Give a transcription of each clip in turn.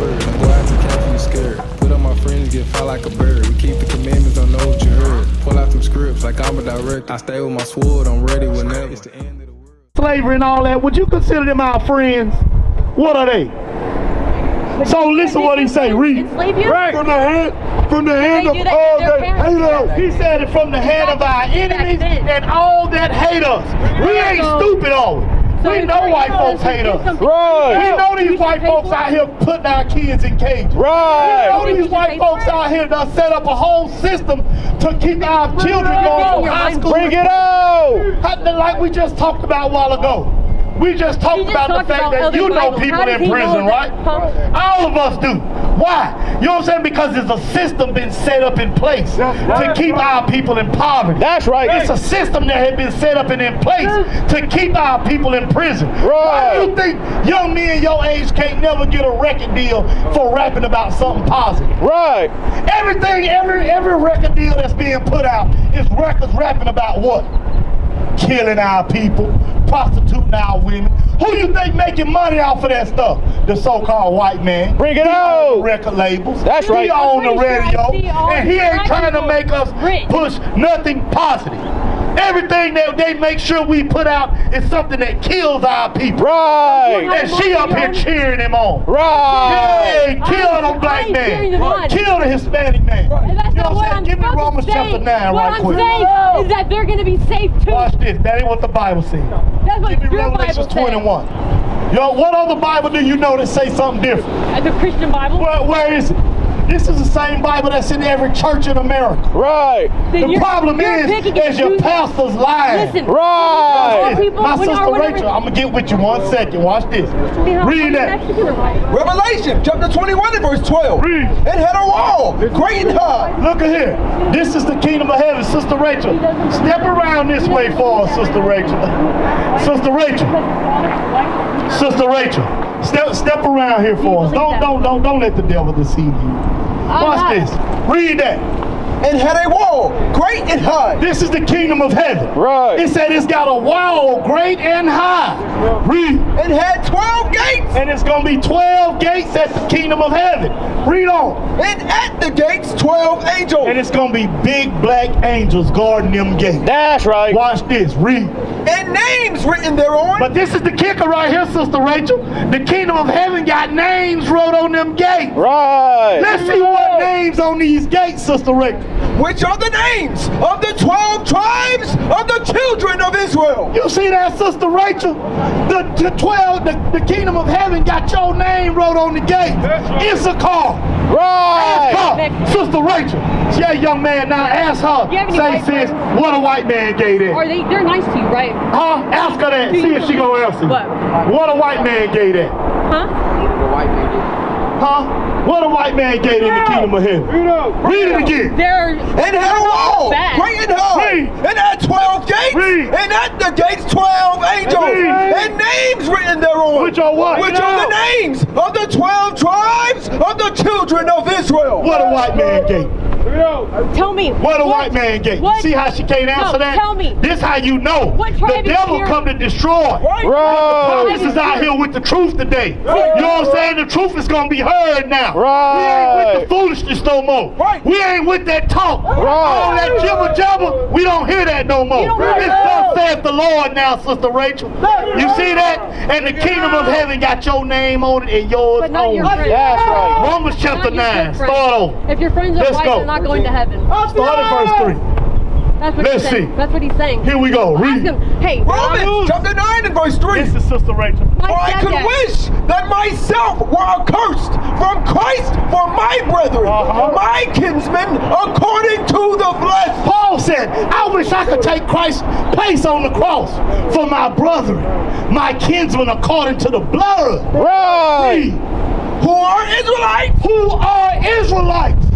word. Don't go out to camp, you scared. Put up my friends, get fly like a bird. We keep the commandments, don't know what you heard. Pull out some scripts like I'm a director. I stay with my sword, I'm ready whenever. It's the end of the world. Slavery and all that, would you consider them our friends? What are they? So listen what he say, read. Right. From the hand of all that hate us. He said it from the hand of our enemies and all that hate us. We ain't stupid, are we? We know white folks hate us. Right. We know these white folks out here putting our kids in cages. Right. We know these white folks out here that set up a whole system to keep our children going to high school. Bring it on. Like we just talked about a while ago. We just talked about the fact that you know people in prison, right? All of us do. Why? You know what I'm saying? Because there's a system been set up in place to keep our people in poverty. That's right. It's a system that had been set up and in place to keep our people in prison. Right. Why do you think young men your age can't never get a record deal for rapping about something positive? Right. Everything, every record deal that's being put out is records rapping about what? Killing our people, prostituting our women. Who you think making money off of that stuff? The so-called white man. Bring it on. Record labels. That's right. He on the radio, and he ain't trying to make us push nothing positive. Everything that they make sure we put out is something that kills our people. Right. And she up here cheering him on. Right. Hey, kill the black man. Kill the Hispanic man. That's You know not what I'm saying? Give me Romans chapter 9 right quick. What I'm saying is that they're going to be safe too. Watch this. That ain't what the Bible says. That's what Give me your Revelation Bible 21. Yo, what other Bible do you know that say something different? The Christian Bible. Where is it? This is the same Bible that's in every church in America. Right. The problem is your pastor's lying. Listen. Right. My sister Rachel, I'm going to get with you 1 second. Watch this. Read that. Revelation chapter 21 and verse 12. Read. It had a wall, great and high. Look at here. This is the kingdom of heaven. Sister Rachel, step around this way for us, Sister Rachel. Sister Rachel. Sister Rachel. Step around here for us. Don't let the devil deceive you. Watch this. Read that. It had a wall, great and high. This is the kingdom of heaven. Right. It said it's got a wall great and high. Read. It had 12 gates. And it's going to be 12 gates at the kingdom of heaven. Read on. And at the gates 12 angels. And it's going to be big black angels guarding them gates. That's right. Watch this. Read. And names written thereon. But this is the kicker right here, Sister Rachel. The kingdom of heaven got names wrote on them gates. Right. Let's see what names on these gates, Sister Rachel. Which are the names of the 12 tribes of the children of Israel. You see that, Sister Rachel? The kingdom of heaven got your name wrote on the gate. Issachar. Right. Sister Rachel. Yeah, young man, now ask her. Say, sis, what a white man gave that. They're nice to you, right? Huh? Ask her that. See if she gonna answer. What a white man gave that. Huh? Huh? What a white man gave in the kingdom of heaven. Read it again. And had a wall, great and high. And had 12 gates. And at the gates 12 angels. And names written thereon. Which are what? Which are the names of the 12 tribes of the children of Israel. What a white man gave. Tell me. What a white man gave. You see how she can't answer that? Tell me. This how you know. The devil come to destroy. Right. The prophets is out here with the truth today. You know what I'm saying? The truth is going to be heard now. Right. We ain't with the foolishness no more. Right. We ain't with that talk. Right. All that jibber jabber, we don't hear that no more. It's thus saith the Lord now, Sister Rachel. You see that? And the kingdom of heaven got your name on it and yours on it. That's right. Romans chapter 9. Start over. If your friends are Let's white, go. they're not going to heaven. Start at verse 3. That's what Let's he's saying. see. That's what he's saying. Here we go. Read. Ask him, hey, Romans chapter 9 and verse 3. This is Sister Rachel. For I could wish that myself were accursed from Christ for my brethren, my kinsmen, according to the flesh. Paul said, I wish I could take Christ's place on the cross for my brethren, my kinsmen, according to the blood. Right. Who are Israelites? Who are Israelites?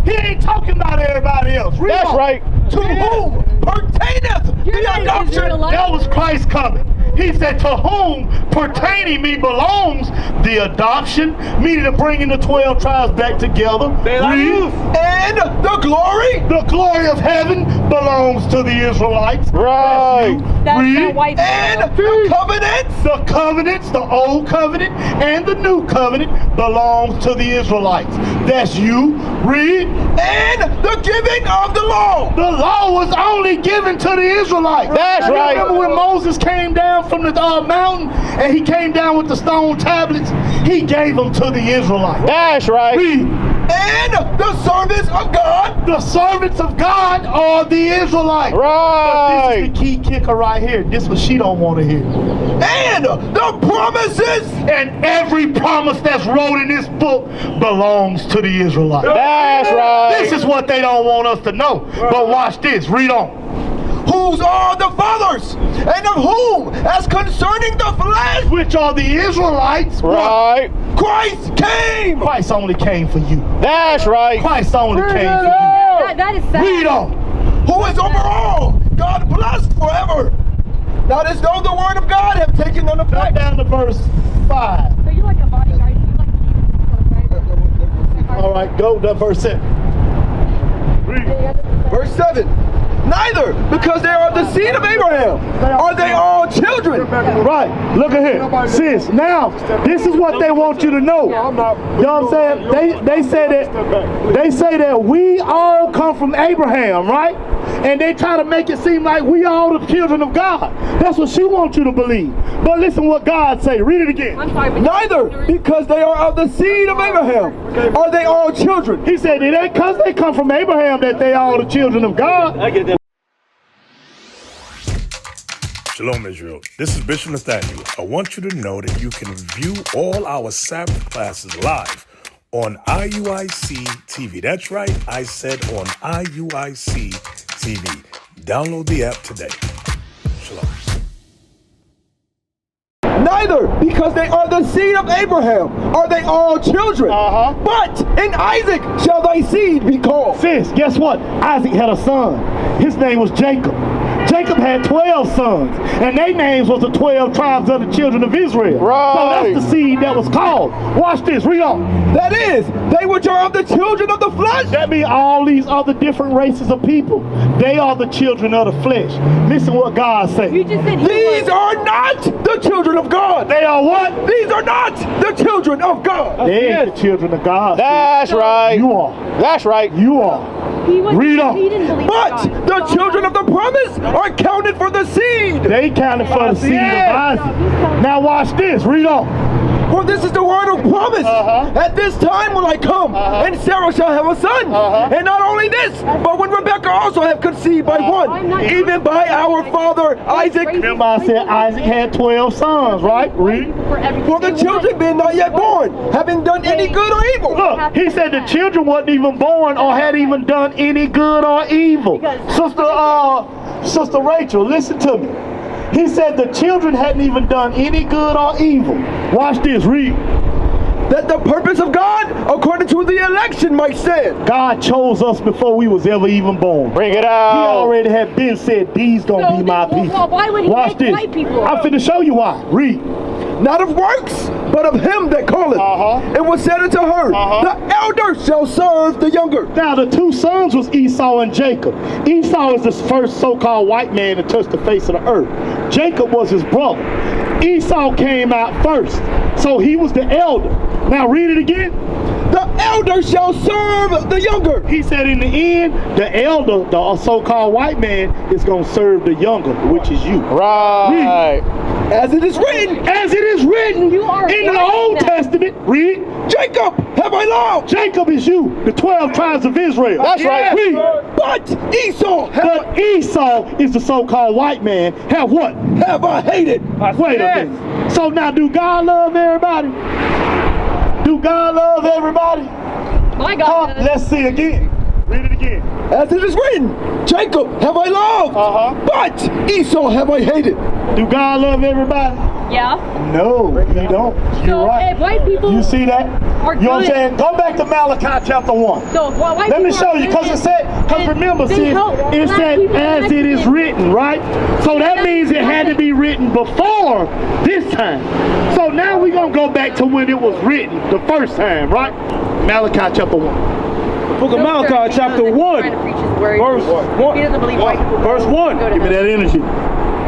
He ain't talking about everybody else. That's right. To whom pertaineth the adoption. That was Christ coming. He said, to whom pertaining me belongs the adoption, meaning the bringing the 12 tribes back together. Read. And the glory. The glory of heaven belongs to the Israelites. Right. That's Read. that white And people. the covenants. The covenants, the old covenant and the new covenant belongs to the Israelites. That's you. Read. And the giving of the law. The law was only given to the Israelites. That's You right. Remember when Moses came down from the mountain and he came down with the stone tablets? He gave them to the Israelites. That's right. Read. And the service of God. The servants of God are the Israelites. But Right. this is the key kicker right here. This is what she don't want to hear. And the promises. And every promise that's wrote in this book belongs to the Israelites. That's right. This is what they don't want us to know. But watch this. Read on. Whose are the fathers, and of whom, as concerning the flesh, Which are the Israelites. Right. Christ came. Christ only came for you. That's right. Christ only came for you. That is sad. Read on. Who is over all, God blessed forever. Not as though the word of God have taken on Right effect. down to verse 5. So you're like a bodyguard. You like to keep right? All right, go to verse 7. Read. Verse 7. Neither, because they are the seed of Abraham, are they all children. Right, look at here. Sis, now, this is what they want you to know. You know what I'm saying? They say that we all come from Abraham, right? And they try to make it seem like we all the children of God. That's what she wants you to believe. But listen what God say. Read it again. I'm sorry, but Neither, because they are of the seed of Abraham, are they all children. He said it ain't because they come from Abraham that they all the children of God. Shalom, Israel. This is Bishop Nathaniel. I want you to know that you can view all our Sabbath classes live on IUIC TV. That's right, I said on IUIC TV. Download the app today. Shalom. Neither, because they are the seed of Abraham, are they all children. But in Isaac shall thy seed be called. Sis, guess what? Isaac had a son. His name was Jacob. Jacob had 12 sons, and their names was the 12 tribes of the children of Israel. Right. So that's the seed that was called. Watch this, read on. That is, they which are of the children of the flesh. That means all these other different races of people, they are the children of the flesh. Listen what God says. you just said he These was. are not the children of God. They are what? These are not the children of God. They ain't the children of God. That's right. You are. That's right. You are. He was. Read on. He didn't believe But God. the children of the promise are counted for the seed. They counted for the seed of Isaac. Now watch this, read on. For this is the word of promise. At this time will I come, and Sarah shall have a son. And not only this, but when Rebekah also have conceived by one, even by our father Isaac. Remember I said Isaac had 12 sons, right? Read. For the children being not yet born, having done any good or evil. Look, he said the children wasn't even born or had even done any good or evil. Sister Rachel, listen to me. He said the children hadn't even done any good or evil. Watch this, read. That the purpose of God, according to the election, might stand. God chose us before we was ever even born. Bring it He out. already had been said, these gonna be my people. Why would he Watch make this. white people? I'm finna show you why. Read. Not of works, but of him that calleth. And was said unto her, the elder shall serve the younger. Now the two sons was Esau and Jacob. Esau is the first so-called white man to touch the face of the earth. Jacob was his brother. Esau came out first, so he was the elder. Now read it again. The elder shall serve the younger. He said in the end, the elder, the so-called white man, is going to serve the younger, which is you. Right. As it is written, As it is written You are in the right. Old Testament, read, Jacob have I loved, Jacob is you, the 12 tribes of Israel. That's right. Read. but Esau But Esau is the so-called white man. Have what? have I hated. Wait a minute. So now, do God love everybody? Do God love everybody? My God. Let's see again. Read it again. As it is written, Jacob have I loved, but Esau have I hated. Do God love everybody? Yeah. No, you don't. You're So right. if white people You see that? are You know what I'm good- saying? Go back to Malachi chapter 1. So if white Let me people show are you, because good it said, because and remember, they sis, help it black said, people as and it is Mexicans. written, right? So that means it had to be written before this time. So now we're going to go back to when it was written the first time, right? Malachi chapter 1. Book of Malachi, chapter 1, verse 1. He doesn't believe white people. Verse 1. Give me that energy.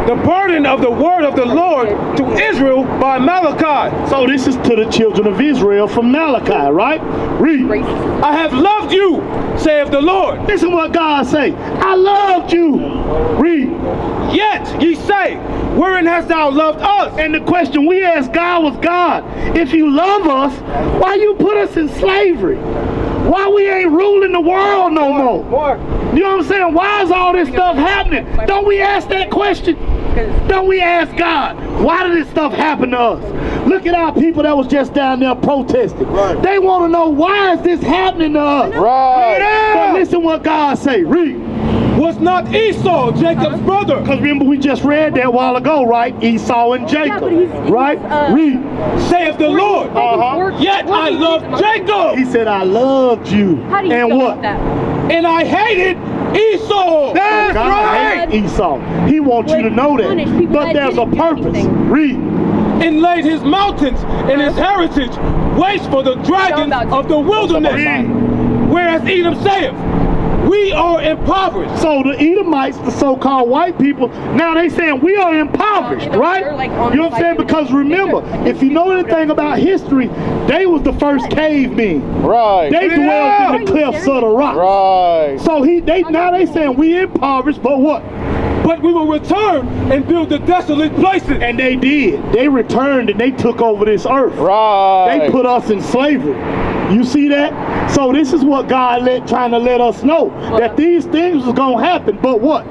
The burden of the word of the Lord to Israel by Malachi. So this is to the children of Israel from Malachi, right? Read. I have loved you, saith the Lord. Listen what God say. I loved you. Read. Yet ye say, wherein hast thou loved us? And the question we asked God was, God, if you love us, why you put us in slavery? Why we ain't ruling the world no more? You know what I'm saying? Why is all this stuff happening? Don't we ask that question? Don't we ask God, why did this stuff happen to us? Look at our people that was just down there protesting. They want to know, why is this happening to us? Right. But listen what God say. Read. Was not Esau Jacob's brother? Because remember, we just read that a while ago, right? Esau and Jacob, but he's, right? Read. Saith the Lord. Yet I loved Jacob. He said, I loved you. How do you and feel what? about that? And I hated Esau. That's God hate Esau. He wants you to know Punish that. people But that there's a didn't do purpose. anything. Read. And laid his mountains and his heritage waste for the dragons of the wilderness. Whereas Edom saith, we are impoverished. So the Edomites, the so-called white people, now they saying we are impoverished, right? You know what I'm saying? Because remember, if you know anything about history, they was the first cavemen. Right. They dwelled in the cliffs of the rocks. Right. So now they saying we impoverished, but what? But we will return and build the desolate places. And they did. They returned and they took over this earth. Right. They put us in slavery. You see that? So this is what God trying to let us know, that these things was going to happen. But what?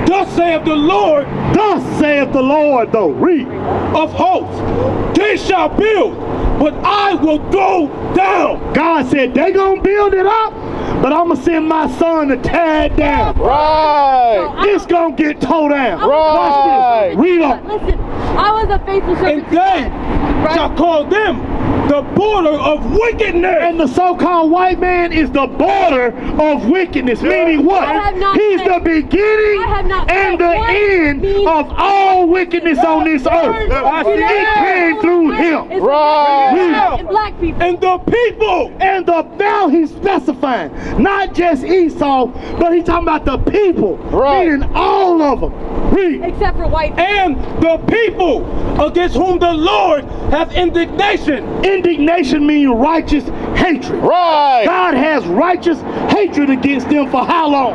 Thus saith the Lord. Thus saith the Lord, though. Read. Of hosts. They shall build, but I will throw down. God said they going to build it up, but I'm going to send my son to tear it down. Right. It's going to get tore down. Right. Watch this. Read on. Listen, I was a faithful servant. And they shall call them the border of wickedness. And the so-called white man is the border of wickedness, meaning what? He's the beginning and the end of all wickedness on this earth. It came through him. Right. And black people. And the people. And now he's specifying, not just Esau, but he's talking about the people, Right. meaning all of them. Read. Except for white people. And the people against whom the Lord hath indignation. Indignation means righteous hatred. Right. God has righteous hatred against them for how long?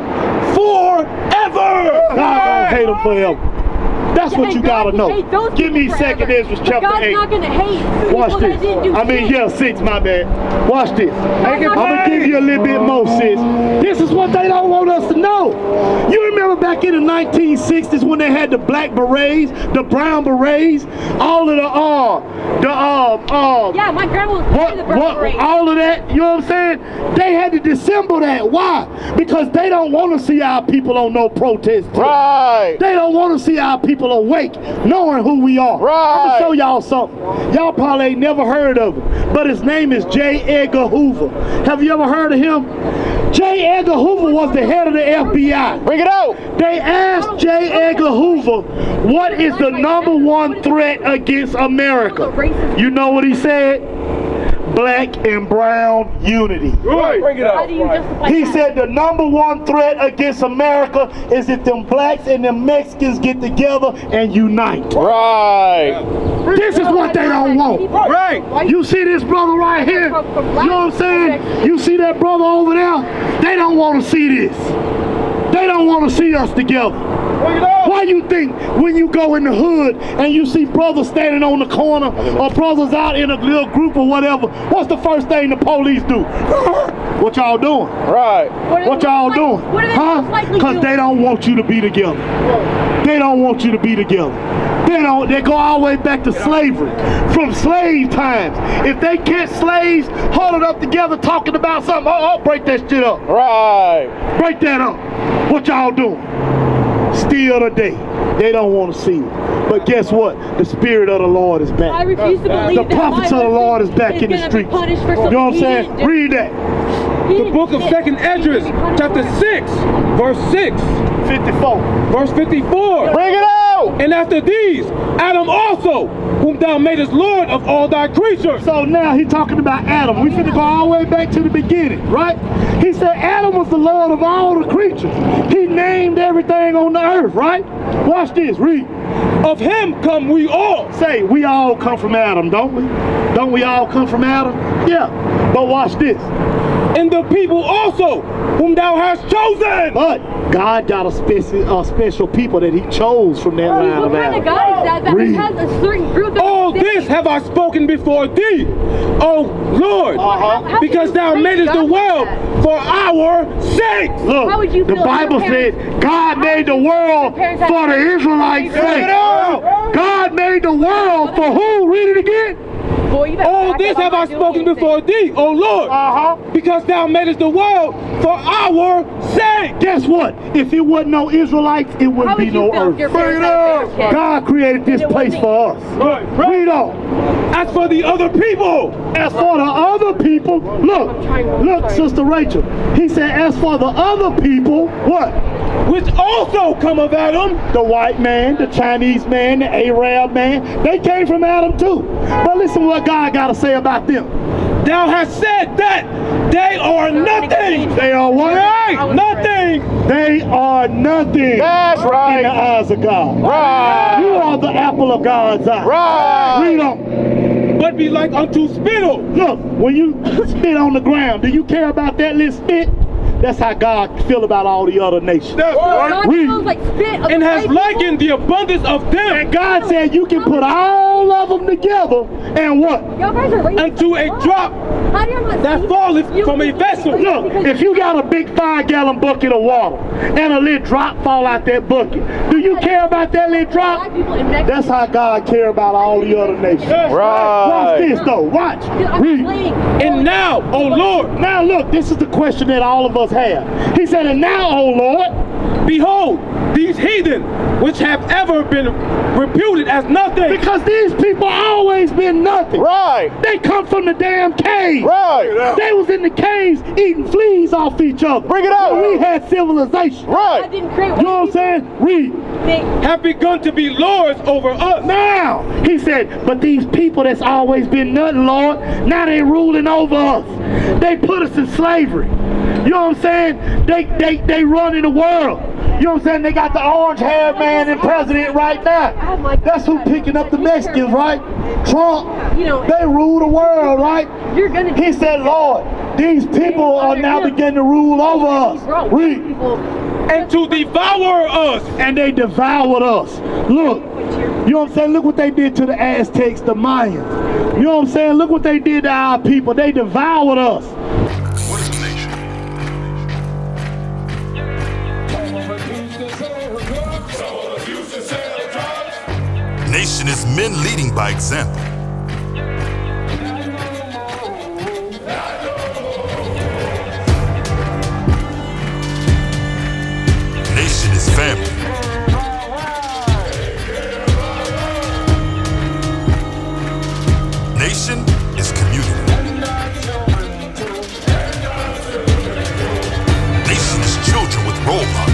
Forever. God gonna hate them forever. That's what you gotta know. Give me 2nd Ezra chapter 8. God's not gonna hate. Watch people this. that didn't do I mean, shit. yeah, 6, my bad. Watch this. I'm not gonna give you a little bit more, sis. This is what they don't want us to know. You remember back in the 1960s when they had the black berets, the brown berets, all of Yeah, my grandma was part of the brown beret. all of that, you know what I'm saying? They had to dissemble that. Why? Because they don't want to see our people on no protest. Right. They don't want to see our people awake, knowing who we are. Right. I'm going to show y'all something. Y'all probably ain't never heard of him, but his name is J. Edgar Hoover. Have you ever heard of him? J. Edgar Hoover was the head of the FBI. Bring it out. They asked J. Edgar Hoover, what is the #1 threat against America? You know what he said? Black and brown unity. Right. Bring it How out. do you justify He that? said the #1 threat against America is if them blacks and them Mexicans get together and unite. Right. This is what they don't want. Right. You see this brother right here? You know what I'm saying? You see that brother over there? They don't want to see this. They don't want to see us together. Why you think when you go in the hood and you see brothers standing on the corner or brothers out in a little group or whatever, what's the first thing the police do? What y'all doing? Right. What y'all doing? What are they Huh? most likely Because doing? they don't want you to be together. They don't want you to be together. They go all the way back to slavery. From slave times. If they catch slaves holding up together talking about something, break that shit up. Right. Break that up. What y'all doing? Still today, they don't want to see it. But guess what? The Spirit of the Lord is back. I refuse to believe The that prophets my of the Lord is husband back in the gonna be streets. punished for You something know what I'm he saying? didn't do. Read that. The book of 2nd Esdras, chapter 6, verse 6, 54. verse 54. Bring it out. And after these, Adam also, whom thou madest Lord of all thy creatures. So now he's talking about Adam. We finna go all the way back to the beginning, right? He said Adam was the Lord of all the creatures. He named everything on the earth, right? Watch this, read. Of him come we all. Say, we all come from Adam, don't we? Don't we all come from Adam? Yeah, but watch this. And the people also, whom thou hast chosen. But God got a special people that he chose from that line What of kind of Adam. God is that Read. has a certain group that All this have I spoken before thee, O Lord, Uh-huh. because thou madest the world for our sake. How Look, would you the feel if Bible your said parents- God made the world for the Israelites' sake. God made the world for who? Read it again. Boy, you better All back this up. I'm have I not doing spoken anything. before thee, O Lord, Uh-huh. because thou madest the world for our sake. Guess what? If it wasn't no Israelites, it How wouldn't would be you no feel if your earth. parents had a fair kid? God created this place for us. Right. Read on. As for the other people, As for the other people, look, Sister Rachel. He said, as for the other people, what? which also come of Adam, The white man, the Chinese man, the Arab man, they came from Adam too. But listen what God got to say about them. thou hast said that they are nothing. They are what? Nothing. They are nothing That's in the right. eyes of God. Right. You are the apple of God's eye. Right. Read on. But be like unto spittle. Look, when you spit on the ground, do you care about that little spit? That's how God feel about all the other nations. God Read. feels like spit of And the has white likened the abundance of them And God said you can put all of them together and what? people. Y'all guys are racist. unto a drop How do you not that see falleth You- from a vessel. Look, if you got a big 5-gallon bucket of water and a little drop fall out that bucket, do you care about that little drop? Black people in Mexico. That's how God care about all the other nations. Watch Right. this though, watch. I'm Read. complaining. And now, O Lord, Now look, this is the question that all of us have. He said, and now, O Lord, behold, these heathen, which have ever been reputed as nothing, because these people always been nothing. Right. They come from the damn cave. Right. They was in the caves eating fleas off each other. Bring it out. When we had civilization. I Right. didn't create You know what I'm saying? Read. have begun to be lords over us. Now, he said, but these people that's always been nothing, Lord, now they ruling over us. They put us in slavery. You know what I'm saying? They run in the world. You know what I'm saying? They got the orange-haired man in president right now. That's who picking up the Mexicans, right? Trump. They rule the world, right? You're gonna He said, Lord, these people are now beginning to rule over us. Read. And to devour us. And they devoured us. Look, you know what I'm saying? Look what they did to the Aztecs, the Mayans. You know what I'm saying? Look what they did to our people. They devoured us. What is a nation? Nation is men leading by example. Nation is family. Nation is community. Nation is children with role models.